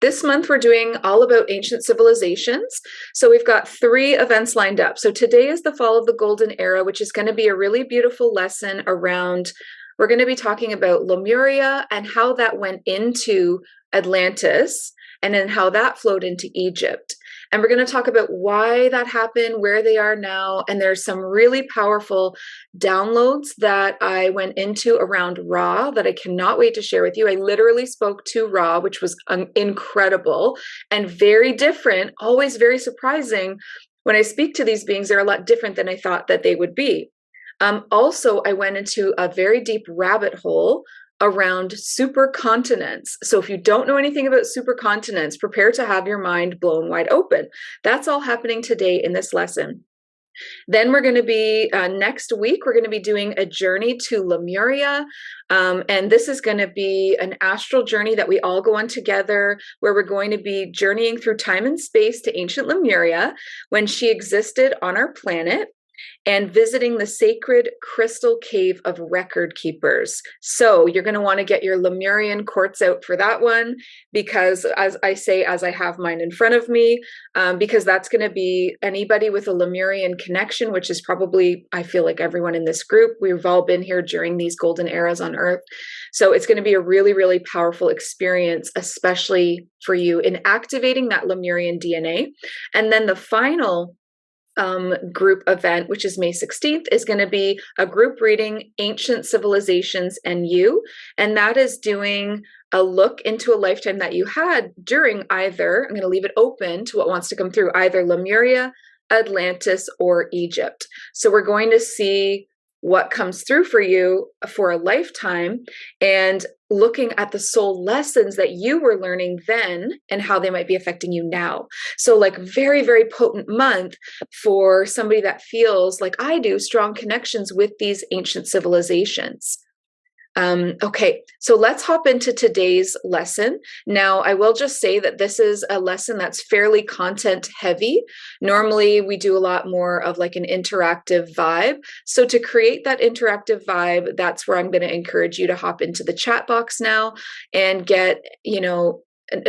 This month, we're doing all about ancient civilizations. So we've got 3 events lined up. So today is the fall of the Golden Era, which is going to be a really beautiful lesson around, we're going to be talking about Lemuria and how that went into Atlantis and then how that flowed into Egypt. And we're going to talk about why that happened, where they are now, and there's some really powerful downloads that I went into around Ra that I cannot wait to share with you. I literally spoke to Ra, which was incredible and very different, always very surprising. When I speak to these beings, they're a lot different than I thought that they would be. Also, I went into a very deep rabbit hole around supercontinents. So if you don't know anything about supercontinents, prepare to have your mind blown wide open. That's all happening today in this lesson. Then we're going to be, next week, we're going to be doing a journey to Lemuria. And this is going to be an astral journey that we all go on together, where we're going to be journeying through time and space to ancient Lemuria when she existed on our planet, and visiting the sacred crystal cave of record keepers. So you're going to want to get your Lemurian quartz out for that one, because as I have mine in front of me, because that's going to be anybody with a Lemurian connection, which is probably, I feel like everyone in this group, we've all been here during these golden eras on Earth. So it's going to be a really, really powerful experience, especially for you in activating that Lemurian DNA. And then the final group event, which is May 16th, is going to be a group reading, Ancient Civilizations and You. And that is doing a look into a lifetime that you had during either, I'm going to leave it open to what wants to come through, either Lemuria, Atlantis, or Egypt. So we're going to see what comes through for you for a lifetime, and looking at the soul lessons that you were learning then and how they might be affecting you now. So like very, very potent month for somebody that feels like I do strong connections with these ancient civilizations. Okay, so let's hop into today's lesson. Now, I will just say that this is a lesson that's fairly content heavy. Normally, we do a lot more of like an interactive vibe. So to create that interactive vibe, that's where I'm going to encourage you to hop into the chat box now and get,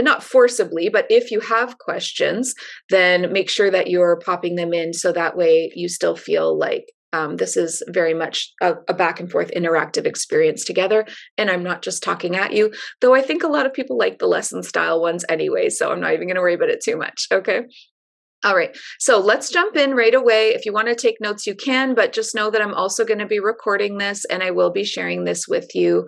not forcibly, but if you have questions, then make sure that you're popping them in so that way you still feel like this is very much a back and forth interactive experience together. And I'm not just talking at you, though I think a lot of people like the lesson style ones anyway, so I'm not even going to worry about it too much. Okay. All right. So let's jump in right away. If you want to take notes, you can, but just know that I'm also going to be recording this and I will be sharing this with you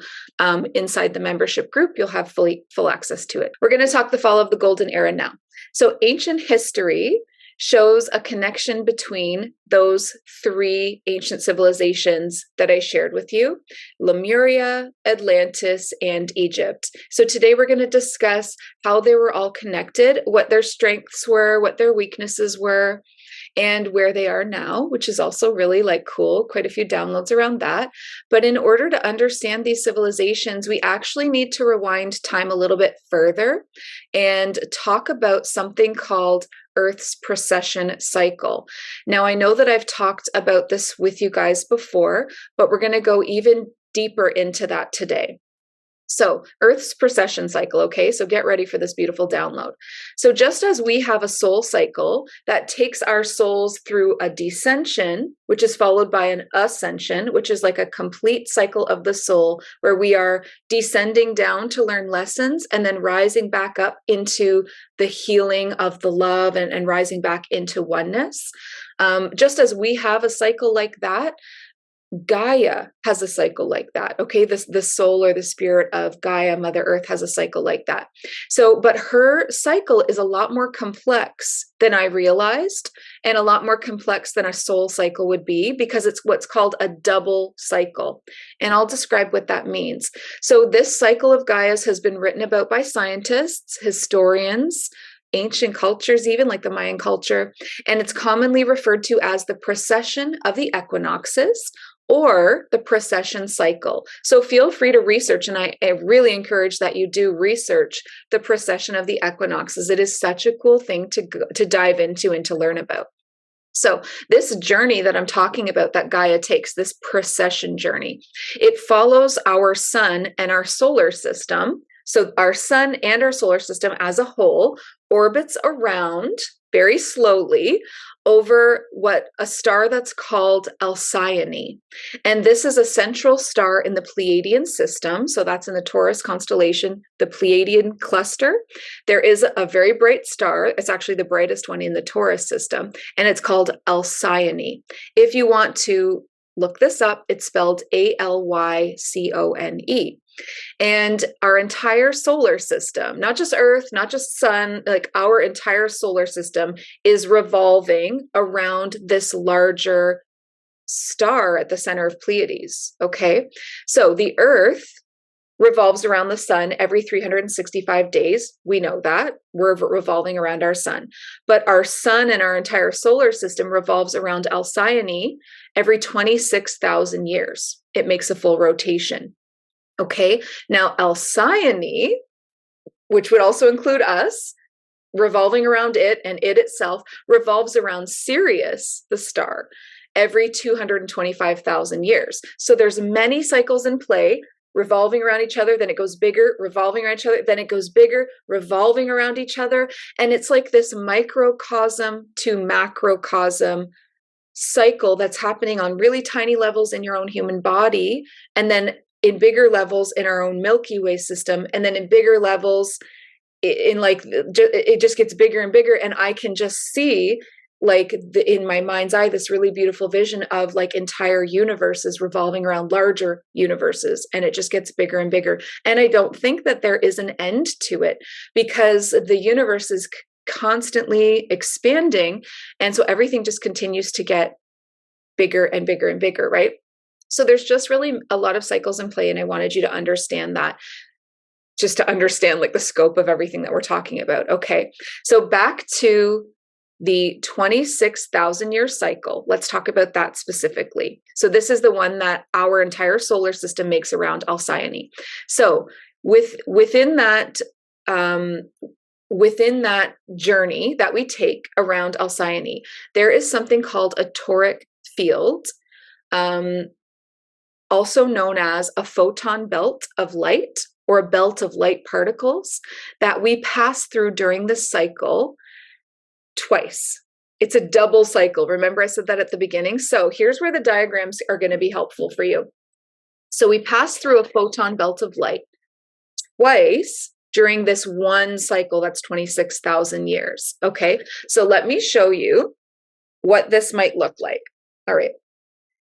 inside the membership group. You'll have full access to it. We're going to talk the fall of the Golden Era now. So ancient history shows a connection between those 3 ancient civilizations that I shared with you, Lemuria, Atlantis, and Egypt. So today we're going to discuss how they were all connected, what their strengths were, what their weaknesses were, and where they are now, which is also really cool, quite a few downloads around that. But in order to understand these civilizations, we actually need to rewind time a little bit further and talk about something called Earth's precession cycle. Now, I know that I've talked about this with you guys before, but we're going to go even deeper into that today. So Earth's precession cycle, okay? So get ready for this beautiful download. So just as we have a soul cycle that takes our souls through a descension, which is followed by an ascension, which is like a complete cycle of the soul where we are descending down to learn lessons and then rising back up into the healing of the love and rising back into oneness. Just as we have a cycle like that, Gaia has a cycle like that. Okay, the soul or the spirit of Gaia, Mother Earth, has a cycle like that. So, but her cycle is a lot more complex than I realized, and a lot more complex than a soul cycle would be, because it's what's called a double cycle. And I'll describe what that means. So this cycle of Gaia's has been written about by scientists, historians, ancient cultures, even like the Mayan culture, and it's commonly referred to as the precession of the equinoxes, or the precession cycle. So feel free to research, and I really encourage that you do research the precession of the equinoxes. It is such a cool thing to dive into and to learn about. So this journey that I'm talking about that Gaia takes, this precession journey, it follows our sun and our solar system So our sun and our solar system as a whole orbits around very slowly over what a star that's called Alcyone. And this is a central star in the Pleiadian system. So that's in the Taurus constellation, the Pleiadian cluster. There is a very bright star. It's actually the brightest one in the Taurus system, and it's called Alcyone. If you want to look this up, it's spelled Alcyone. And our entire solar system, not just Earth, not just Sun, like our entire solar system is revolving around this larger star at the center of Pleiades. Okay. So the Earth revolves around the sun every 365 days. We know that. We're revolving around our sun. But our sun and our entire solar system revolves around Alcyone every 26,000 years. It makes a full rotation. Okay, now Alcyone, which would also include us, revolving around it, and it itself revolves around Sirius, the star, every 225,000 years. So there's many cycles in play, revolving around each other, then it goes bigger, revolving around each other, then it goes bigger, revolving around each other. And it's like this microcosm to macrocosm cycle that's happening on really tiny levels in your own human body, and then in bigger levels in our own Milky Way system, and then in bigger levels in like, it just gets bigger and bigger. And I can just see like in my mind's eye, this really beautiful vision of like entire universes revolving around larger universes. And it just gets bigger and bigger. And I don't think that there is an end to it, because the universe is constantly expanding. And so everything just continues to get bigger and bigger and bigger, right? So there's just really a lot of cycles in play. And I wanted you to understand that, just to understand like the scope of everything that we're talking about. Okay. So back to the 26,000 year cycle. Let's talk about that specifically. So this is the one that our entire solar system makes around Alcyone. So within that journey that we take around Alcyone, there is something called a toric field, also known as a photon belt of light, or a belt of light particles, that we pass through during the cycle twice. It's a double cycle. Remember, I said that at the beginning. So here's where the diagrams are going to be helpful for you. So we pass through a photon belt of light twice during this one cycle that's 26,000 years. Okay, so let me show you what this might look like. All right.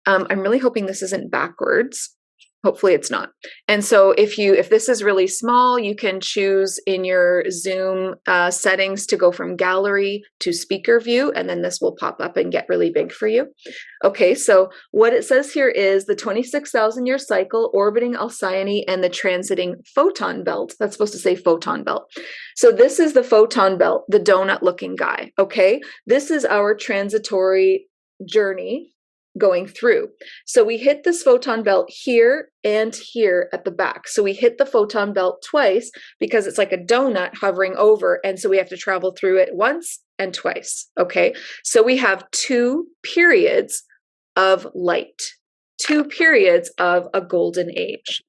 I'm really hoping this isn't backwards. Hopefully it's not. And so if this is really small, you can choose in your Zoom settings to go from gallery to speaker view, and then this will pop up and get really big for you. Okay, so what it says here is the 26,000 year cycle orbiting Alcyone and the transiting photon belt. That's supposed to say photon belt. So this is the photon belt, the donut looking guy. Okay, this is our transitory journey going through. So we hit this photon belt here and here at the back. So we hit the photon belt twice because it's like a donut hovering over. And so we have to travel through it once and twice. Okay. So we have 2 periods of light, 2 periods of a golden age.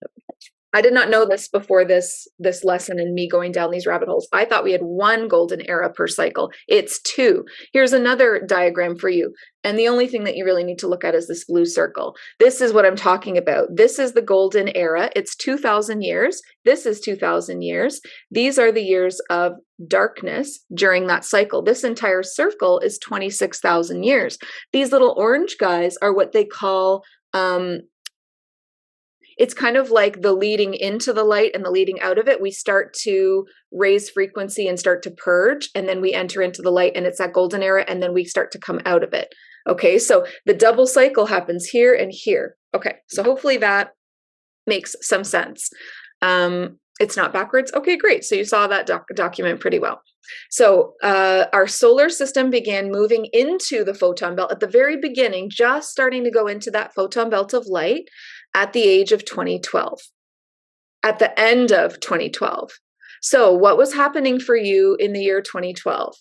I did not know this before this lesson and me going down these rabbit holes. I thought we had 1 golden era per cycle. It's 2. Here's another diagram for you. And the only thing that you really need to look at is this blue circle. This is what I'm talking about. This is the golden era. It's 2,000 years. This is 2,000 years. These are the years of darkness during that cycle. This entire circle is 26,000 years. These little orange guys are what they call it's kind of like the leading into the light and the leading out of it. We start to raise frequency and start to purge, and then we enter into the light, and it's that golden era, and then we start to come out of it. Okay, so the double cycle happens here and here. Okay, so hopefully that makes some sense. It's not backwards. Okay, great. So you saw that document pretty well. So our solar system began moving into the photon belt at the very beginning, just starting to go into that photon belt of light at the age of 2012, at the end of 2012. So what was happening for you in the year 2012?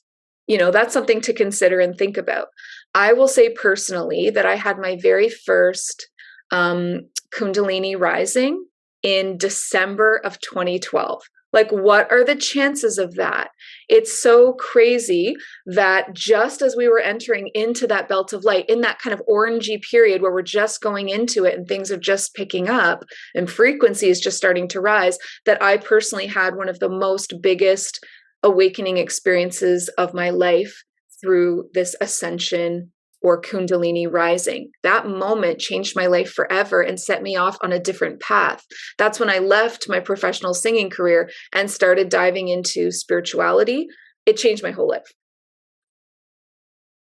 You know, that's something to consider and think about. I will say personally that I had my very first Kundalini rising in December of 2012. Like, what are the chances of that? It's so crazy that just as we were entering into that belt of light, in that kind of orangey period where we're just going into it and things are just picking up and frequency is just starting to rise, that I personally had one of the most biggest awakening experiences of my life through this ascension or Kundalini rising. That moment changed my life forever and set me off on a different path. That's when I left my professional singing career and started diving into spirituality. It changed my whole life.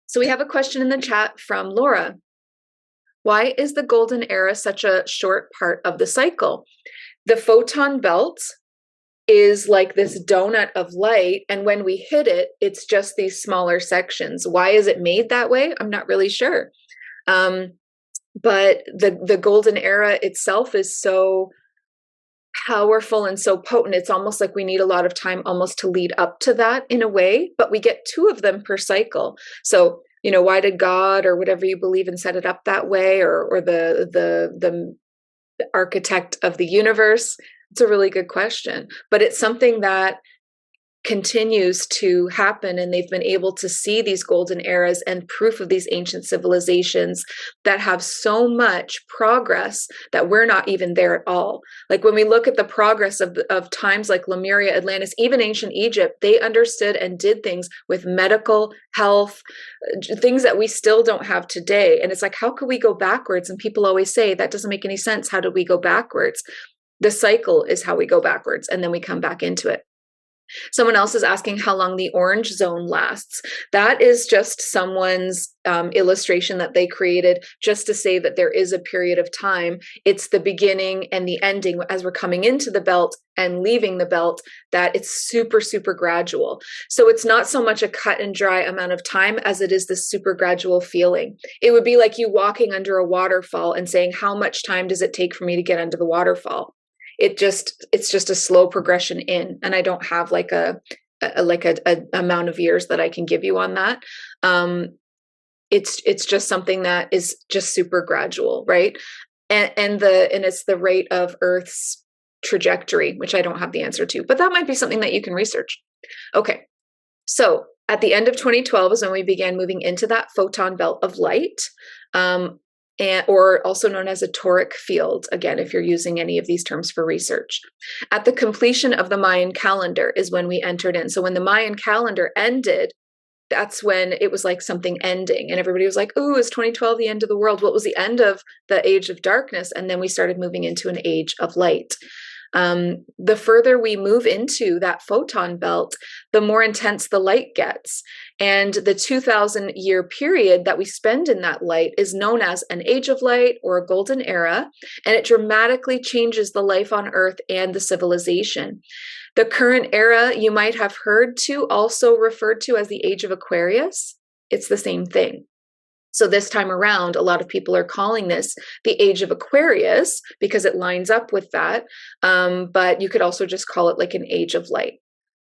So we have a question in the chat from Laura. Why is the golden era such a short part of the cycle? The photon belt is like this donut of light, and when we hit it, it's just these smaller sections. Why is it made that way? I'm not really sure. But the golden era itself is so powerful and so potent. It's almost like we need a lot of time almost to lead up to that in a way, but we get 2 of them per cycle. So, why did God or whatever you believe in set it up that way, or the architect of the universe? It's a really good question, but it's something that continues to happen, and they've been able to see these golden eras and proof of these ancient civilizations that have so much progress that we're not even there at all. Like when we look at the progress of times like Lemuria, Atlantis, even ancient Egypt, they understood and did things with medical health, things that we still don't have today. And it's like, how could we go backwards? And people always say that doesn't make any sense. How do we go backwards? The cycle is how we go backwards, and then we come back into it. Someone else is asking how long the orange zone lasts. That is just someone's illustration that they created just to say that there is a period of time. It's the beginning and the ending as we're coming into the belt and leaving the belt, that it's super, super gradual. So it's not so much a cut and dry amount of time as it is this super gradual feeling. It would be like you walking under a waterfall and saying, how much time does it take for me to get under the waterfall? It's just a slow progression in, and I don't have like a amount of years that I can give you on that. It's just something that is just super gradual, right? And it's the rate of Earth's trajectory, which I don't have the answer to, but that might be something that you can research. Okay, so at the end of 2012 is when we began moving into that photon belt of light. Or also known as a toric field, again, if you're using any of these terms for research. At the completion of the Mayan calendar is when we entered in. So when the Mayan calendar ended, that's when it was like something ending. And everybody was like, ooh, is 2012 the end of the world? Well, it was the end of the age of darkness. And then we started moving into an age of light. The further we move into that photon belt, the more intense the light gets. And the 2,000-year period that we spend in that light is known as an age of light or a golden era, and it dramatically changes the life on Earth and the civilization. The current era you might have heard to also referred to as the age of Aquarius. It's the same thing. So this time around, a lot of people are calling this the age of Aquarius because it lines up with that. But you could also just call it like an age of light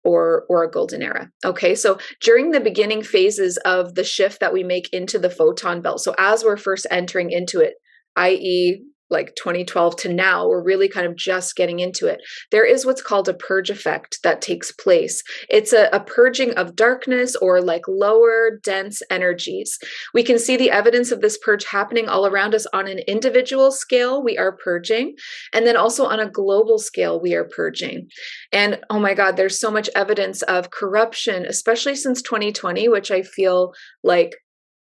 or a golden era. Okay, so during the beginning phases of the shift that we make into the photon belt, so as we're first entering into it, i.e., like 2012 to now, we're really kind of just getting into it. There is what's called a purge effect that takes place. It's a purging of darkness or like lower dense energies. We can see the evidence of this purge happening all around us. On an individual scale, we are purging. And then also on a global scale, we are purging. And oh my God, there's so much evidence of corruption, especially since 2020, which I feel like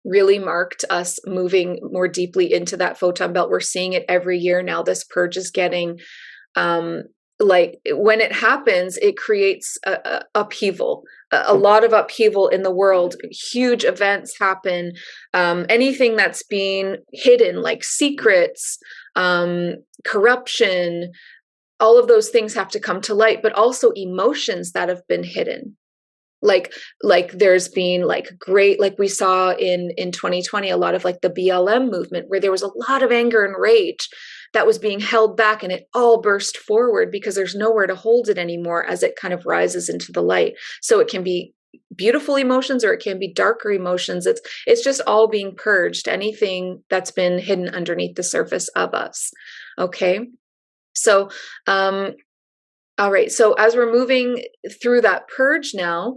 really marked us moving more deeply into that photon belt. We're seeing it every year now. This purge is getting, like when it happens, it creates upheaval, a lot of upheaval in the world. Huge events happen. Anything that's being hidden, like secrets, corruption, all of those things have to come to light, but also emotions that have been hidden. Like there's been like great, like we saw in 2020, a lot of like the BLM movement where there was a lot of anger and rage that was being held back, and it all burst forward because there's nowhere to hold it anymore as it kind of rises into the light. So it can be beautiful emotions or it can be darker emotions. It's just all being purged, anything that's been hidden underneath the surface of us. Okay. So, all right. So as we're moving through that purge now,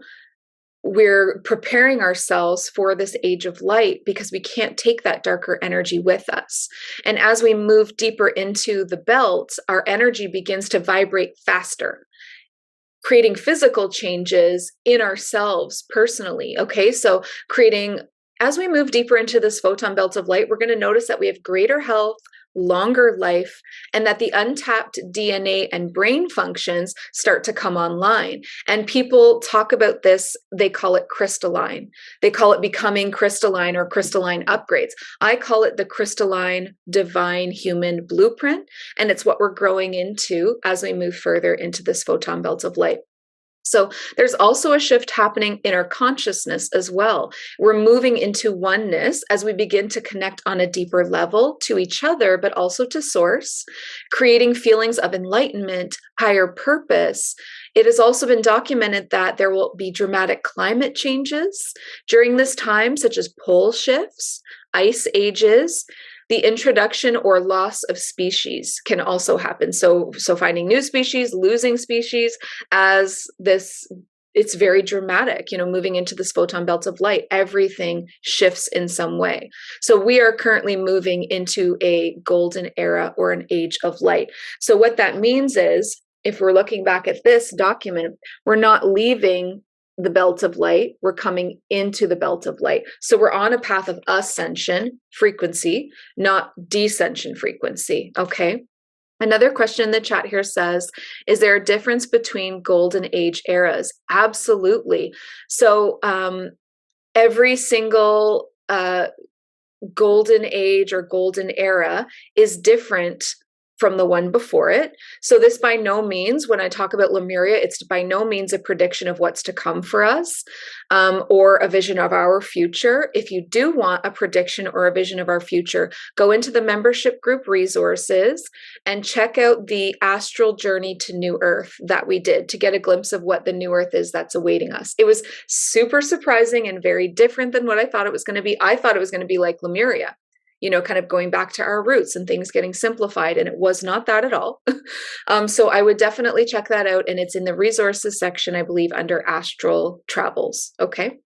we're preparing ourselves for this age of light because we can't take that darker energy with us. And as we move deeper into the belt, our energy begins to vibrate faster, creating physical changes in ourselves personally. Okay, so as we move deeper into this photon belt of light, we're going to notice that we have greater health, longer life, and that the untapped DNA and brain functions start to come online. And people talk about this, they call it crystalline. They call it becoming crystalline or crystalline upgrades. I call it the crystalline divine human blueprint. And it's what we're growing into as we move further into this photon belt of light. So there's also a shift happening in our consciousness as well. We're moving into oneness as we begin to connect on a deeper level to each other, but also to source, creating feelings of enlightenment, higher purpose. It has also been documented that there will be dramatic climate changes during this time, such as pole shifts, ice ages. The introduction or loss of species can also happen. So finding new species, losing species, as this, it's very dramatic, moving into this photon belt of light, everything shifts in some way. So we are currently moving into a golden era or an age of light. So what that means is, if we're looking back at this document, we're not leaving the belt of light, we're coming into the belt of light. So we're on a path of ascension frequency, not descension frequency. Okay. Another question in the chat here says, is there a difference between golden age eras? Absolutely. So every single golden age or golden era is different from the one before it. So this by no means, when I talk about Lemuria, it's by no means a prediction of what's to come for us, or a vision of our future. If you do want a prediction or a vision of our future, go into the membership group resources and check out the astral journey to New Earth that we did to get a glimpse of what the New Earth is that's awaiting us. It was super surprising and very different than what I thought it was going to be. I thought it was going to be like Lemuria, kind of going back to our roots and things getting simplified. And it was not that at all. So I would definitely check that out. And it's in the resources section, I believe, under astral travels. Okay.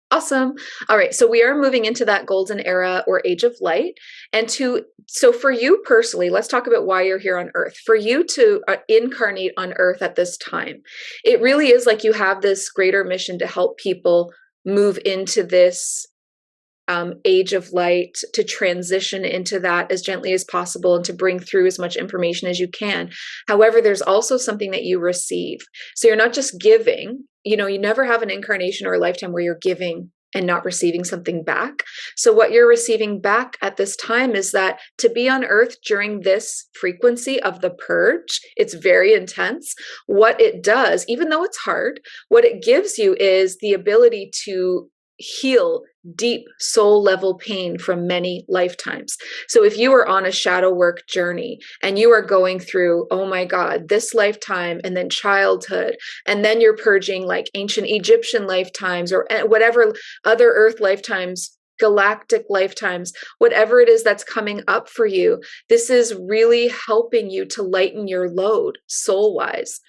Awesome. All right. So we are moving into that golden era or age of light. So for you personally, let's talk about why you're here on Earth. For you to incarnate on Earth at this time, it really is like you have this greater mission to help people move into this age of light, to transition into that as gently as possible and to bring through as much information as you can. However, there's also something that you receive. So you're not just giving, you never have an incarnation or a lifetime where you're giving and not receiving something back. So what you're receiving back at this time is that to be on Earth during this frequency of the purge, it's very intense. What it does, even though it's hard, what it gives you is the ability to heal deep soul level pain from many lifetimes. So if you are on a shadow work journey and you are going through, oh my God, this lifetime and then childhood, and then you're purging like ancient Egyptian lifetimes or whatever other earth lifetimes, galactic lifetimes, whatever it is that's coming up for you, this is really helping you to lighten your load soul-wise.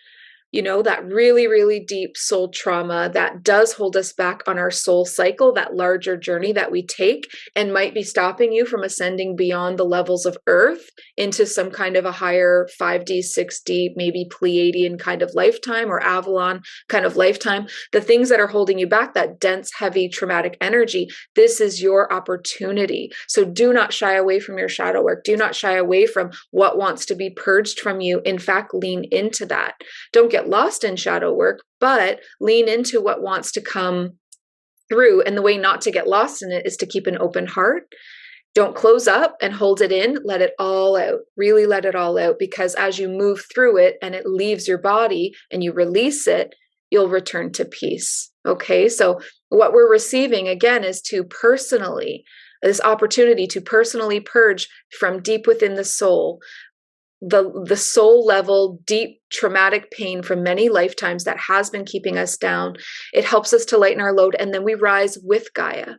That really, really deep soul trauma that does hold us back on our soul cycle, that larger journey that we take and might be stopping you from ascending beyond the levels of Earth into some kind of a higher 5D, 6D, maybe Pleiadian kind of lifetime or Avalon kind of lifetime. The things that are holding you back, that dense, heavy, traumatic energy, this is your opportunity. So do not shy away from your shadow work. Do not shy away from what wants to be purged from you. In fact, lean into that. Don't get lost in shadow work, but lean into what wants to come through. And the way not to get lost in it is to keep an open heart. Don't close up and hold it in. Let it all out. Really let it all out, because as you move through it and it leaves your body and you release it, you'll return to peace. Okay. So what we're receiving again is this opportunity to personally purge from deep within the soul, the soul level, deep traumatic pain from many lifetimes that has been keeping us down. It helps us to lighten our load, and then we rise with Gaia.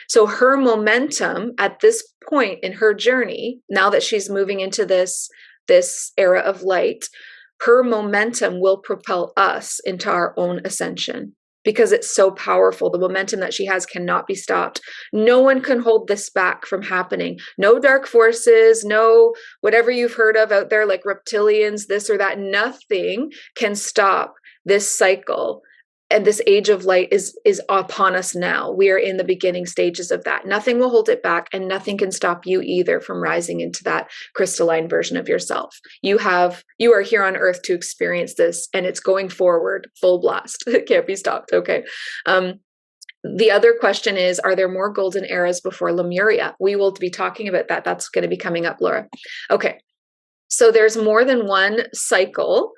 So her momentum at this point in her journey, now that she's moving into this this era of light, her momentum will propel us into our own ascension because it's so powerful. The momentum that she has cannot be stopped. No one can hold this back from happening. No dark forces, no whatever you've heard of out there, like reptilians, this or that. Nothing can stop this cycle. And this age of light is upon us now. We are in the beginning stages of that. Nothing will hold it back, and nothing can stop you either from rising into that crystalline version of yourself. You are here on earth to experience this, and it's going forward full blast. It can't be stopped. Okay. The other question is, are there more golden eras before Lemuria? We will be talking about that. That's going to be coming up, Laura. Okay. So there's more than one cycle.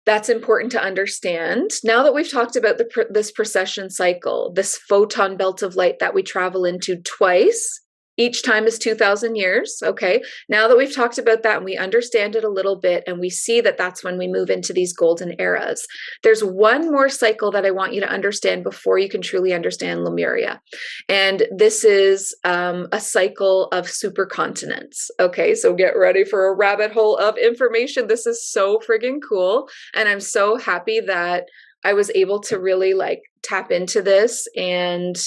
That's important to understand. Now that we've talked about this precession cycle, this photon belt of light that we travel into twice, each time is 2,000 years. Okay. Now that we've talked about that and we understand it a little bit, and we see that that's when we move into these golden eras, there's one more cycle that I want you to understand before you can truly understand Lemuria. And this is a cycle of supercontinents. Okay. So get ready for a rabbit hole of information. This is so friggin' cool. And I'm so happy that I was able to really tap into this and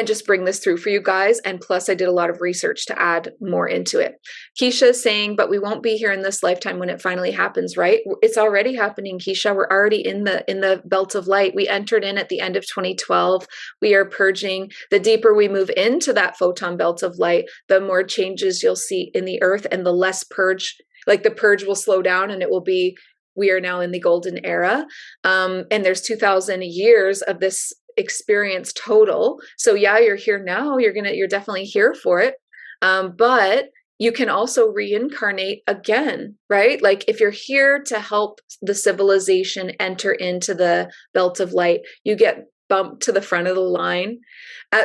just bring this through for you guys. And plus I did a lot of research to add more into it. Keisha is saying, but we won't be here in this lifetime when it finally happens, right? It's already happening, Keisha. We're already in the belt of light. We entered in at the end of 2012. We are purging. The deeper we move into that photon belt of light, the more changes you'll see in the earth, and the less purge, the purge will slow down, and it will be, we are now in the golden era. And there's 2,000 years of this experience total. So yeah, you're here now. You're definitely here for it. But you can also reincarnate again, right? If you're here to help the civilization enter into the belt of light, you get bumped to the front of the line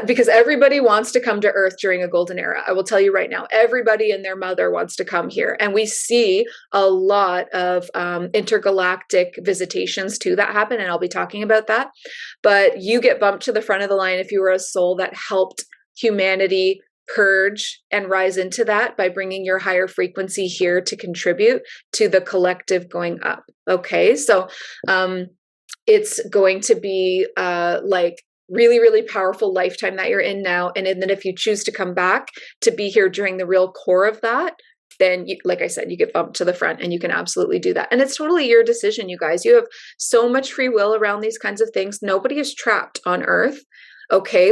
because everybody wants to come to Earth during a golden era. I will tell you right now, everybody and their mother wants to come here. And we see a lot of intergalactic visitations too that happen. And I'll be talking about that. But you get bumped to the front of the line if you were a soul that helped humanity purge and rise into that by bringing your higher frequency here to contribute to the collective going up. Okay. So, it's going to be really, really powerful lifetime that you're in now. And then if you choose to come back to be here during the real core of that, then like I said, you get bumped to the front, and you can absolutely do that. And it's totally your decision, you guys. You have so much free will around these kinds of things. Nobody is trapped on Earth. Okay.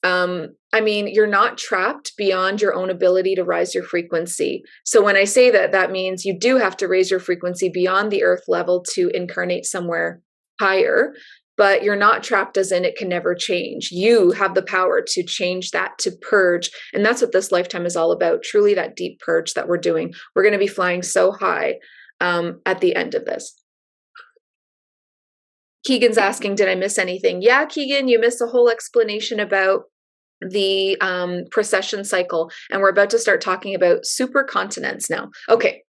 You're not trapped beyond your own ability to rise your frequency. So when I say that, that means you do have to raise your frequency beyond the earth level to incarnate somewhere higher, but you're not trapped as in it can never change. You have the power to change that, to purge. And that's what this lifetime is all about. Truly that deep purge that we're doing. We're going to be flying so high at the end of this. Keegan's asking, did I miss anything? Yeah, Keegan, you missed a whole explanation about the precession cycle. And we're about to start talking about supercontinents now. Okay.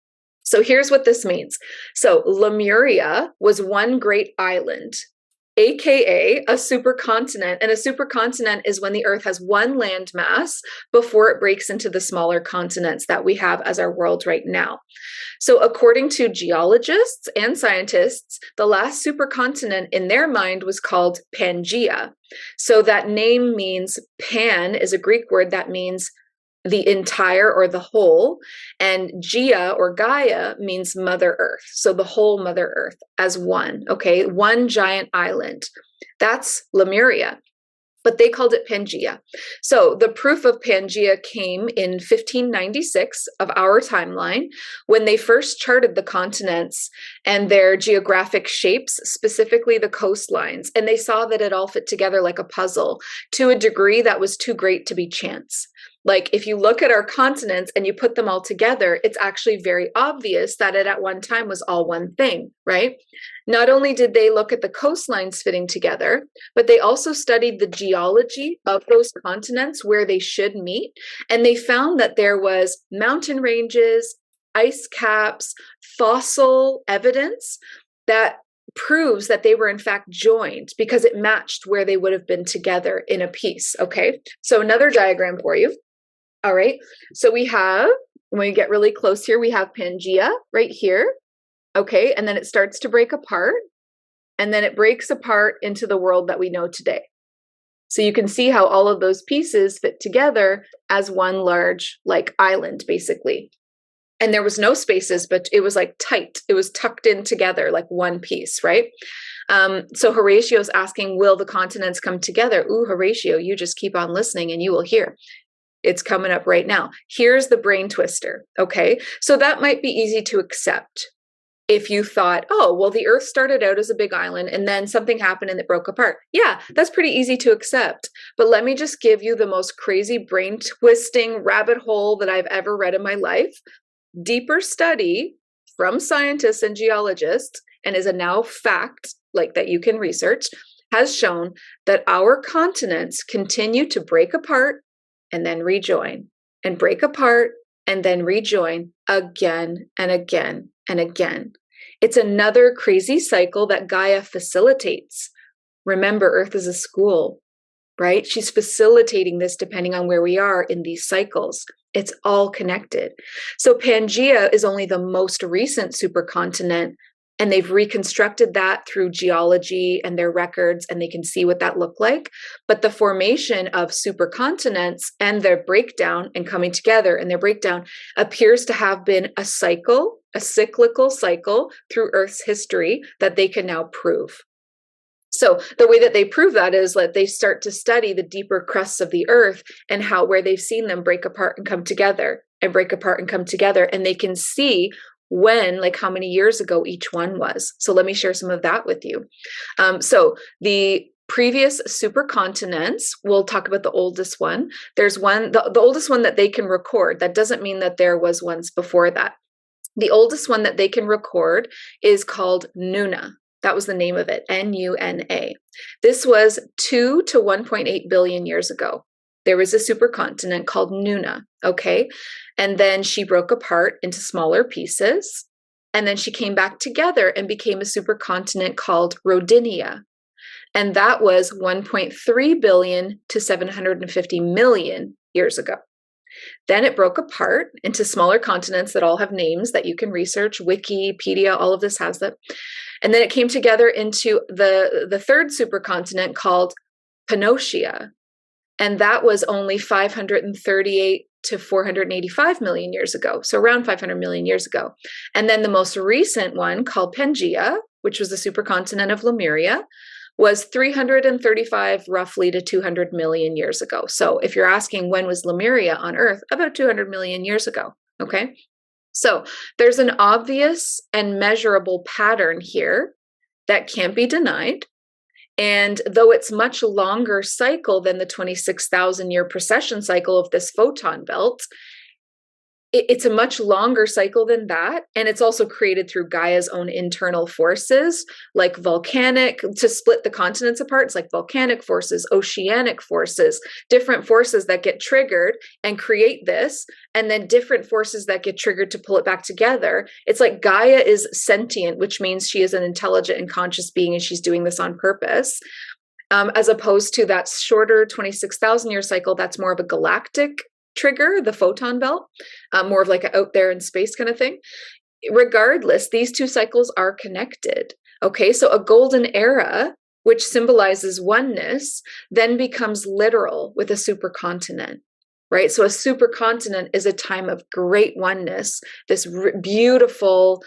So here's what this means. So Lemuria was one great island, aka a supercontinent. And a supercontinent is when the earth has one landmass before it breaks into the smaller continents that we have as our world right now. So according to geologists and scientists, the last supercontinent in their mind was called Pangaea. So that name means, pan is a Greek word that means the entire or the whole, and Gaia or Gaia means Mother Earth. So the whole Mother Earth as one, okay? One giant island. That's Lemuria, but they called it Pangaea. So the proof of Pangaea came in 1596 of our timeline when they first charted the continents and their geographic shapes, specifically the coastlines, and they saw that it all fit together like a puzzle to a degree that was too great to be chance. If you look at our continents and you put them all together, it's actually very obvious that it at one time was all one thing, right? Not only did they look at the coastlines fitting together, but they also studied the geology of those continents where they should meet. And they found that there was mountain ranges, ice caps, fossil evidence that proves that they were in fact joined because it matched where they would have been together in a piece. Okay. So another diagram for you. All right. So we have When we get really close here, we have Pangea right here. Okay, and then it starts to break apart, and then it breaks apart into the world that we know today. So you can see how all of those pieces fit together as one large like island, basically. And there was no spaces, but it was like tight. It was tucked in together like one piece, right? So Horatio's asking, will the continents come together? Ooh, Horatio, you just keep on listening and you will hear. It's coming up right now. Here's the brain twister, okay? So that might be easy to accept. If you thought, oh, well, the Earth started out as a big island and then something happened and it broke apart. Yeah, that's pretty easy to accept. But let me just give you the most crazy brain twisting rabbit hole that I've ever read in my life. Deeper study from scientists and geologists, and is a now fact like that you can research, has shown that our continents continue to break apart and then rejoin, and break apart and then rejoin again and again and again. It's another crazy cycle that Gaia facilitates. Remember, Earth is a school, right? She's facilitating this depending on where we are in these cycles. It's all connected. So Pangea is only the most recent supercontinent, and they've reconstructed that through geology and their records, and they can see what that looked like. But the formation of supercontinents and their breakdown and coming together and their breakdown appears to have been a cycle, a cyclical cycle through Earth's history that they can now prove. So the way that they prove that is that they start to study the deeper crusts of the Earth and how where they've seen them break apart and come together and break apart and come together. And they can see when, like how many years ago each one was. So let me share some of that with you. So the previous supercontinents, we'll talk about the oldest one. There's one, the oldest one that they can record. That doesn't mean that there was ones before that. The oldest one that they can record is called Nuna. That was the name of it, Nuna. This was 2 to 1.8 billion years ago. There was a supercontinent called Nuna, okay? And then she broke apart into smaller pieces. And then she came back together and became a supercontinent called Rodinia. And that was 1.3 billion to 750 million years ago. Then it broke apart into smaller continents that all have names that you can research. Wikipedia, all of this has them. And then it came together into the third supercontinent called Pannotia. And that was only 538 to 485 million years ago. So around 500 million years ago. And then the most recent one called Pangea, which was the supercontinent of Lemuria, was 335 roughly to 200 million years ago. So if you're asking when was Lemuria on Earth, about 200 million years ago, okay? So there's an obvious and measurable pattern here that can't be denied. And though it's much longer cycle than the 26,000 year precession cycle of this photon belt, it's a much longer cycle than that. And it's also created through Gaia's own internal forces, like volcanic, to split the continents apart. It's like volcanic forces, oceanic forces, different forces that get triggered and create this, and then different forces that get triggered to pull it back together. It's like Gaia is sentient, which means she is an intelligent and conscious being, and she's doing this on purpose. As opposed to that shorter 26,000 year cycle, that's more of a galactic trigger, the photon belt, more of like an out there in space kind of thing. Regardless, these two cycles are connected. Okay, so a golden era, which symbolizes oneness, then becomes literal with a supercontinent, right? So a supercontinent is a time of great oneness, this beautiful,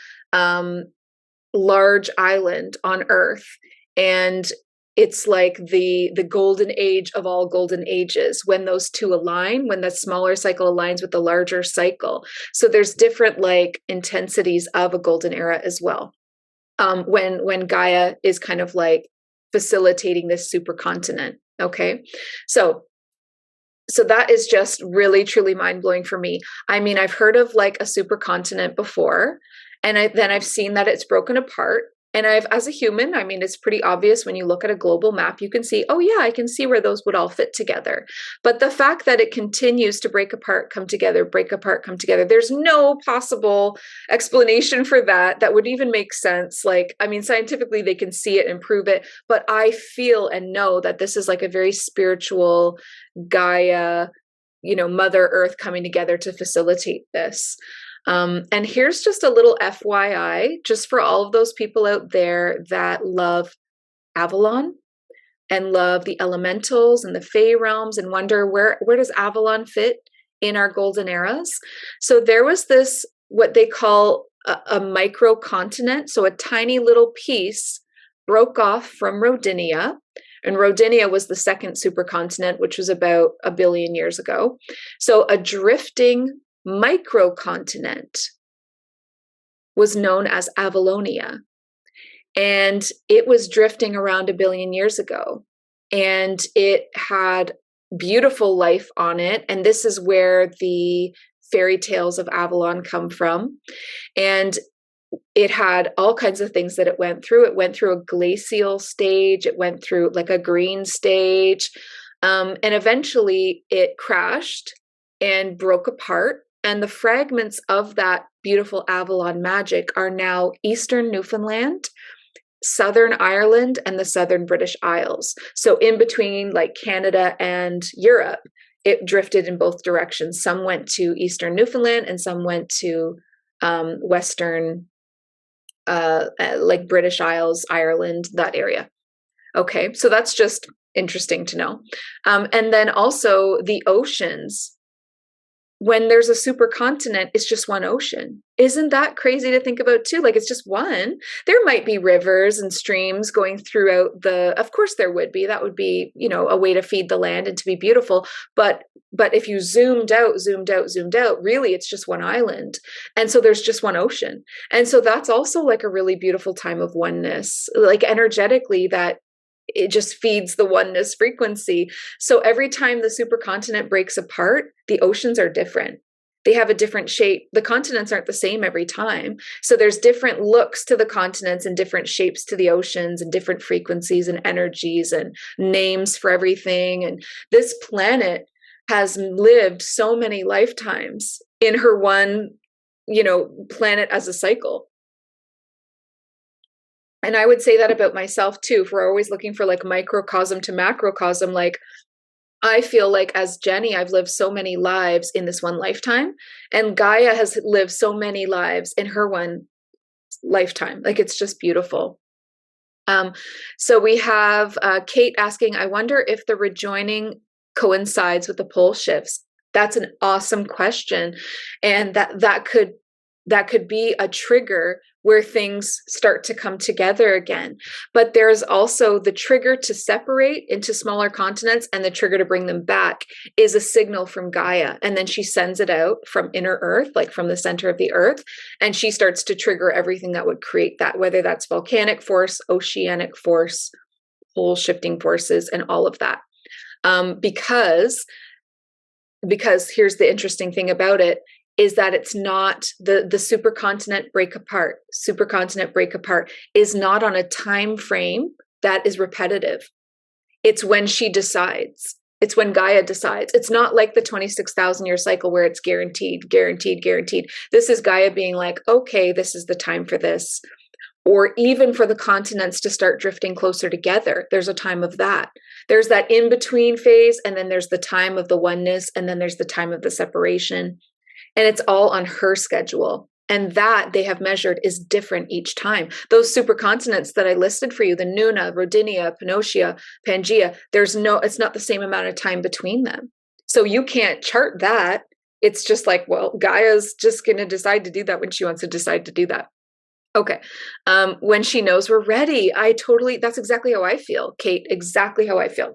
large island on Earth. And it's like the golden age of all golden ages when those two align, when the smaller cycle aligns with the larger cycle. So there's different like intensities of a golden era as well. When Gaia is kind of like facilitating this supercontinent. Okay. So that is just really, truly mind-blowing for me. I mean, I've heard of like a supercontinent before, and then I've seen that it's broken apart. And as a human, I mean, it's pretty obvious when you look at a global map, you can see, oh yeah, I can see where those would all fit together. But the fact that it continues to break apart, come together, break apart, come together, there's no possible explanation for that would even make sense. Like, I mean, scientifically, they can see it and prove it, but I feel and know that this is like a very spiritual Gaia Mother Earth coming together to facilitate this. And here's just a little FYI, just for all of those people out there that love Avalon and love the elementals and the Fey realms and wonder where does Avalon fit in our golden eras. So there was this, what they call a microcontinent. So a tiny little piece broke off from Rodinia. And Rodinia was the second supercontinent, which was about 1 billion years ago. So a drifting microcontinent was known as Avalonia. And it was drifting around 1 billion years ago. And it had beautiful life on it. And this is where the fairy tales of Avalon come from. And it had all kinds of things that it went through. It went through a glacial stage. It went through like a green stage. And eventually it crashed and broke apart. And the fragments of that beautiful Avalon magic are now Eastern Newfoundland, Southern Ireland, and the Southern British Isles. So in between like Canada and Europe, it drifted in both directions. Some went to Eastern Newfoundland and some went to Western, like British Isles, Ireland, that area. Okay, so that's just interesting to know. And then also the oceans. When there's a supercontinent, it's just one ocean. Isn't that crazy to think about too? Like it's just one. There might be rivers and streams going throughout of course there would be. That would be, a way to feed the land and to be beautiful. But if you zoomed out, really it's just one island. And so there's just one ocean. And so that's also like a really beautiful time of oneness, like energetically, that it just feeds the oneness frequency. So every time the supercontinent breaks apart, the oceans are different. They have a different shape. The continents aren't the same every time. So there's different looks to the continents and different shapes to the oceans and different frequencies and energies and names for everything. And this planet has lived so many lifetimes in her one, planet as a cycle. And I would say that about myself too. If we're always looking for like microcosm to macrocosm, like I feel like as Jenny, I've lived so many lives in this one lifetime, and Gaia has lived so many lives in her one lifetime. Like it's just beautiful. So we have Kate asking, I wonder if the rejoining coincides with the pole shifts. That's an awesome question. And that could be a trigger where things start to come together again. But there's also the trigger to separate into smaller continents, and the trigger to bring them back is a signal from Gaia. And then she sends it out from inner Earth, like from the center of the Earth, and she starts to trigger everything that would create that, whether that's volcanic force, oceanic force, pole shifting forces, and all of that. Because here's the interesting thing about it, is that it's not the supercontinent break apart is not on a time frame that is repetitive. It's when she decides. It's when Gaia decides. It's not like the 26,000 year cycle where it's guaranteed. This is Gaia being like, okay, this is the time for this. Or even for the continents to start drifting closer together. There's a time of that. There's that in-between phase, and then there's the time of the oneness, and then there's the time of the separation. And it's all on her schedule. And that they have measured is different each time. Those supercontinents that I listed for you, the Nuna, Rodinia, Panotia, Pangea, it's not the same amount of time between them. So you can't chart that. It's just like, well, Gaia's just going to decide to do that when she wants to decide to do that. Okay. When she knows we're ready, that's exactly how I feel, Kate, exactly how I feel.